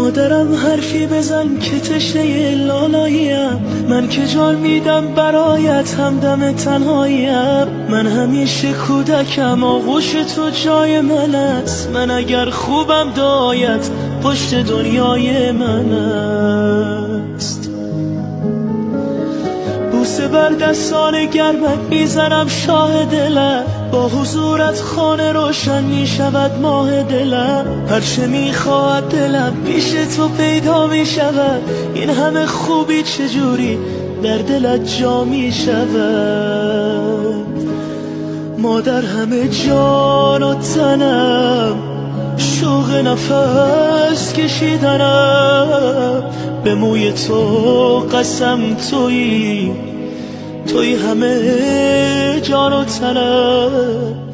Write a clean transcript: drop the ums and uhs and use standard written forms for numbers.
مادرم حرفی بزن که تشنه لالاییم، من که جان میدم برایت همدم تنهاییم. من همیشه کودکم آغوش تو جای من است، من اگر خوبم دایت پشت دنیای من است. بوسه بر دستان گرمت میزنم شاه دلم، با حضورت خانه روشن میشود ماه دلم. هرچه میخواهد دلم پیش تو پیدا میشود، این همه خوبی چجوری در دلت جا میشود. مادر همه جان و تنم، شوق نفس کشیدنم، به موی تو قسم تویی همه جان و تنم.